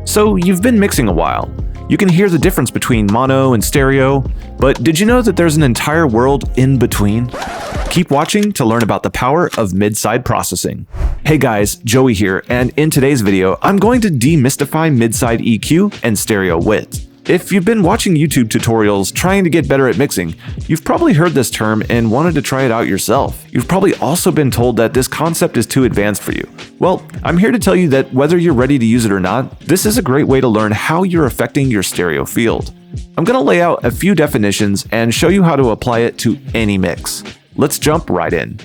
So you've been mixing a while. You can hear the difference between mono and stereo, but did you know that there's an entire world in between? Keep watching to learn about the power of mid-side processing. Hey guys, Joey here, and in today's video, I'm going to demystify mid-side EQ and stereo width. If you've been watching YouTube tutorials trying to get better at mixing, you've probably heard this term and wanted to try it out yourself. You've probably also been told that this concept is too advanced for you. Well, I'm here to tell you that whether you're ready to use it or not, this is a great way to learn how you're affecting your stereo field. I'm going to lay out a few definitions and show you how to apply it to any mix. Let's jump right in.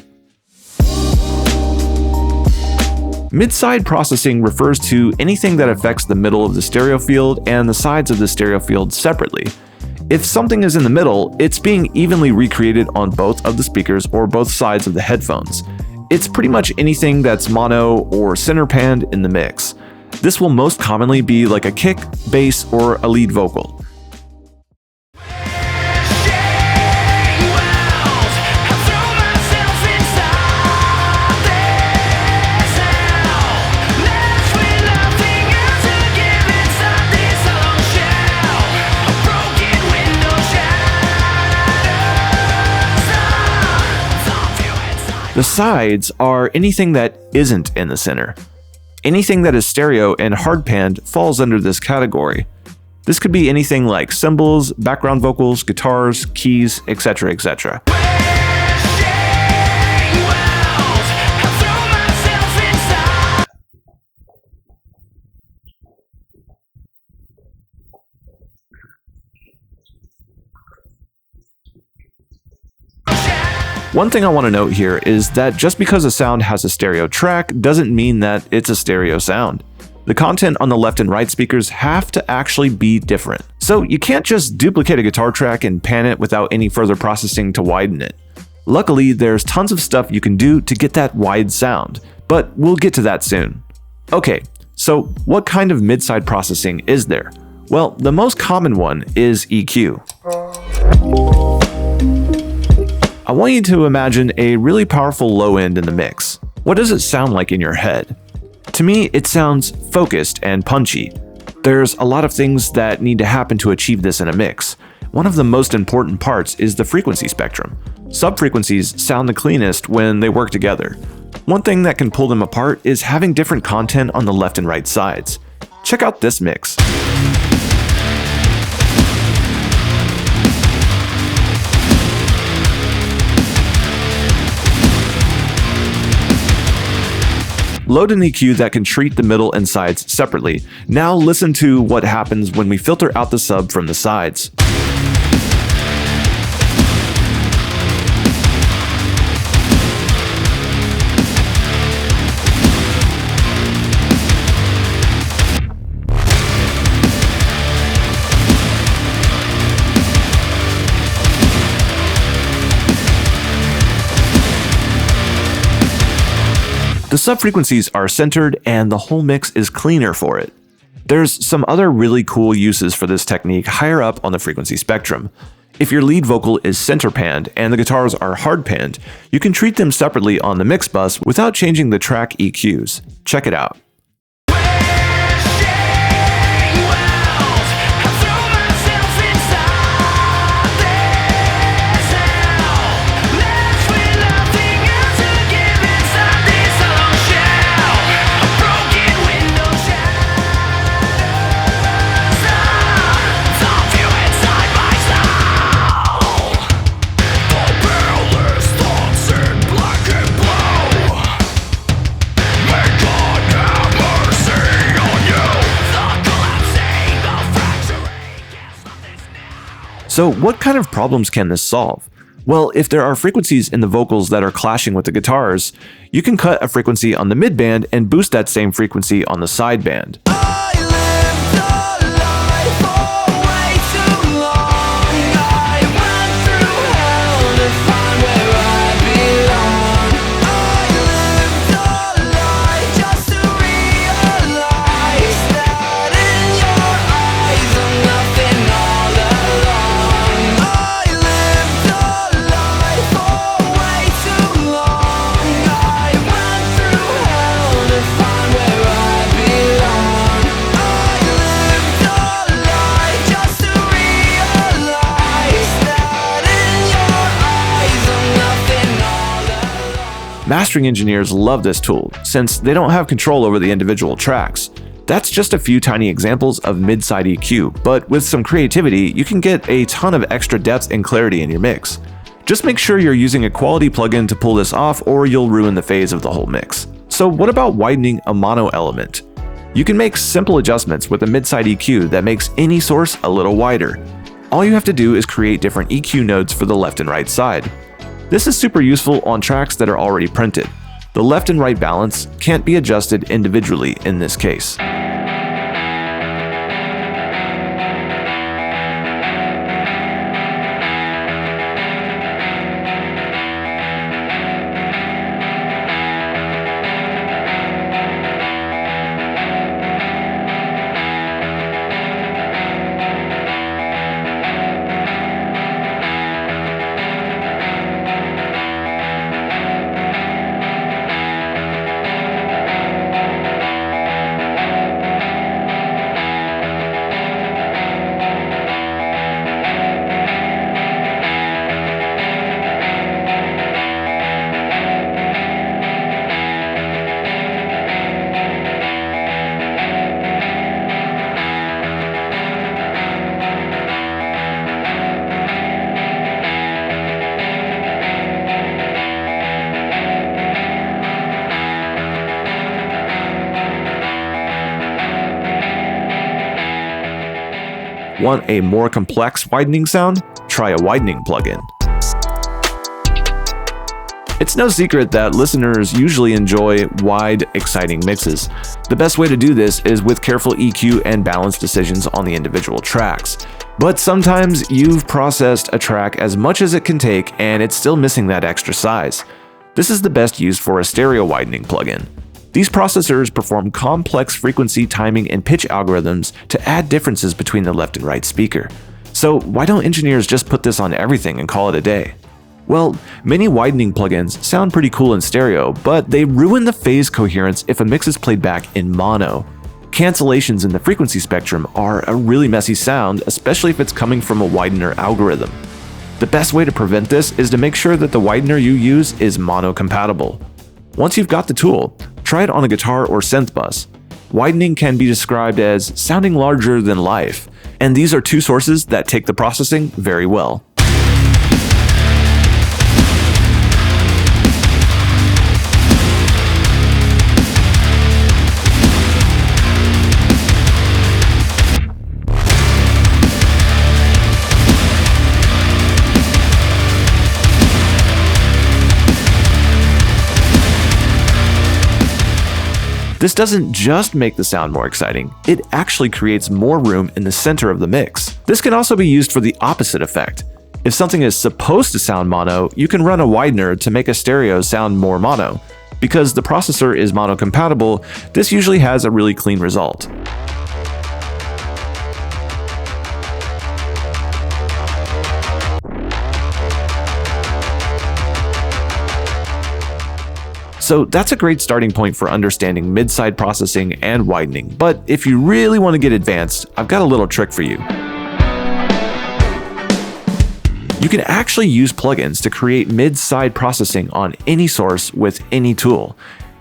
Mid-side processing refers to anything that affects the middle of the stereo field and the sides of the stereo field separately. If something is in the middle, it's being evenly recreated on both of the speakers or both sides of the headphones. It's pretty much anything that's mono or center panned in the mix. This will most commonly be like a kick, bass, or a lead vocal. The sides are anything that isn't in the center. Anything that is stereo and hard panned falls under this category. This could be anything like cymbals, background vocals, guitars, keys, etc., etc. One thing I want to note here is that just because a sound has a stereo track doesn't mean that it's a stereo sound. The content on the left and right speakers have to actually be different. So you can't just duplicate a guitar track and pan it without any further processing to widen it. Luckily, there's tons of stuff you can do to get that wide sound, but we'll get to that soon. Okay, so what kind of mid-side processing is there? Well, the most common one is EQ. I want you to imagine a really powerful low end in the mix. What does it sound like in your head? To me, it sounds focused and punchy. There's a lot of things that need to happen to achieve this in a mix. One of the most important parts is the frequency spectrum. Subfrequencies sound the cleanest when they work together. One thing that can pull them apart is having different content on the left and right sides. Check out this mix. Load an EQ that can treat the middle and sides separately. Now listen to what happens when we filter out the sub from the sides. The subfrequencies are centered and the whole mix is cleaner for it. There's some other really cool uses for this technique higher up on the frequency spectrum. If your lead vocal is center panned and the guitars are hard panned, you can treat them separately on the mix bus without changing the track EQs. Check it out. So what kind of problems can this solve? Well, if there are frequencies in the vocals that are clashing with the guitars, you can cut a frequency on the midband and boost that same frequency on the sideband. Mastering engineers love this tool, since they don't have control over the individual tracks. That's just a few tiny examples of mid-side EQ, but with some creativity, you can get a ton of extra depth and clarity in your mix. Just make sure you're using a quality plugin to pull this off, or you'll ruin the phase of the whole mix. So what about widening a mono element? You can make simple adjustments with a mid-side EQ that makes any source a little wider. All you have to do is create different EQ nodes for the left and right side. This is super useful on tracks that are already printed. The left and right balance can't be adjusted individually in this case. Want a more complex widening sound? Try a widening plugin. It's no secret that listeners usually enjoy wide, exciting mixes. The best way to do this is with careful EQ and balance decisions on the individual tracks. But sometimes you've processed a track as much as it can take and it's still missing that extra size. This is the best use for a stereo widening plugin. These processors perform complex frequency, timing, and pitch algorithms to add differences between the left and right speaker. So why don't engineers just put this on everything and call it a day? Well, many widening plugins sound pretty cool in stereo, but they ruin the phase coherence if a mix is played back in mono. Cancellations in the frequency spectrum are a really messy sound, especially if it's coming from a widener algorithm. The best way to prevent this is to make sure that the widener you use is mono compatible. Once you've got the tool, try it on a guitar or synth bus. Widening can be described as sounding larger than life, and these are two sources that take the processing very well. This doesn't just make the sound more exciting, it actually creates more room in the center of the mix. This can also be used for the opposite effect. If something is supposed to sound mono, you can run a widener to make a stereo sound more mono. Because the processor is mono compatible, this usually has a really clean result. So that's a great starting point for understanding mid-side processing and widening, but if you really want to get advanced, I've got a little trick for you. You can actually use plugins to create mid-side processing on any source with any tool.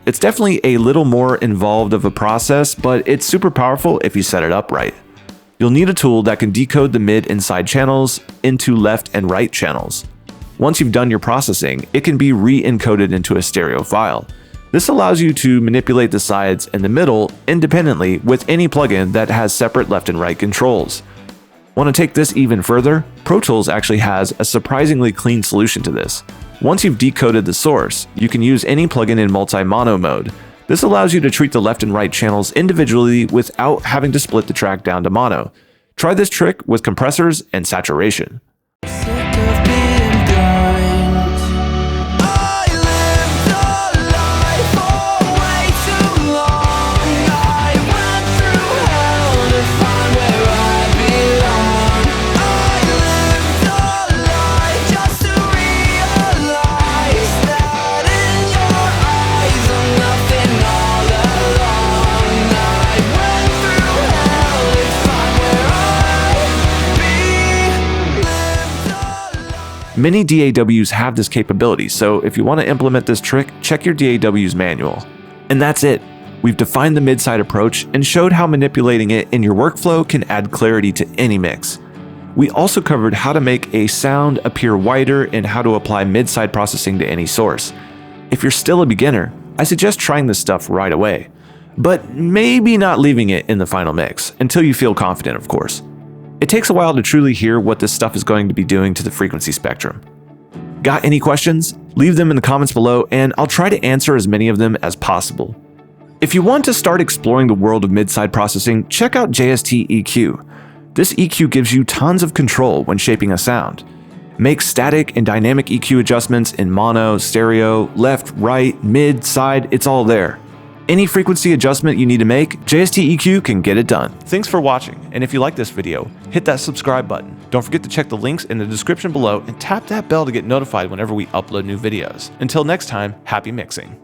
It's definitely a little more involved of a process, but it's super powerful if you set it up right. You'll need a tool that can decode the mid and side channels into left and right channels. Once you've done your processing, it can be re-encoded into a stereo file. This allows you to manipulate the sides and the middle independently with any plugin that has separate left and right controls. Want to take this even further? Pro Tools actually has a surprisingly clean solution to this. Once you've decoded the source, you can use any plugin in multi-mono mode. This allows you to treat the left and right channels individually without having to split the track down to mono. Try this trick with compressors and saturation. Many DAWs have this capability, so if you want to implement this trick, check your DAW's manual. And that's it. We've defined the mid-side approach and showed how manipulating it in your workflow can add clarity to any mix. We also covered how to make a sound appear wider and how to apply mid-side processing to any source. If you're still a beginner, I suggest trying this stuff right away, but maybe not leaving it in the final mix, until you feel confident, of course. It takes a while to truly hear what this stuff is going to be doing to the frequency spectrum. Got any questions? Leave them in the comments below and I'll try to answer as many of them as possible. If you want to start exploring the world of mid-side processing, check out JST EQ. This EQ gives you tons of control when shaping a sound. Make static and dynamic EQ adjustments in mono, stereo, left, right, mid, side, it's all there. Any frequency adjustment you need to make, JST EQ can get it done. Thanks for watching, and if you like this video, hit that subscribe button. Don't forget to check the links in the description below and tap that bell to get notified whenever we upload new videos. Until next time, happy mixing.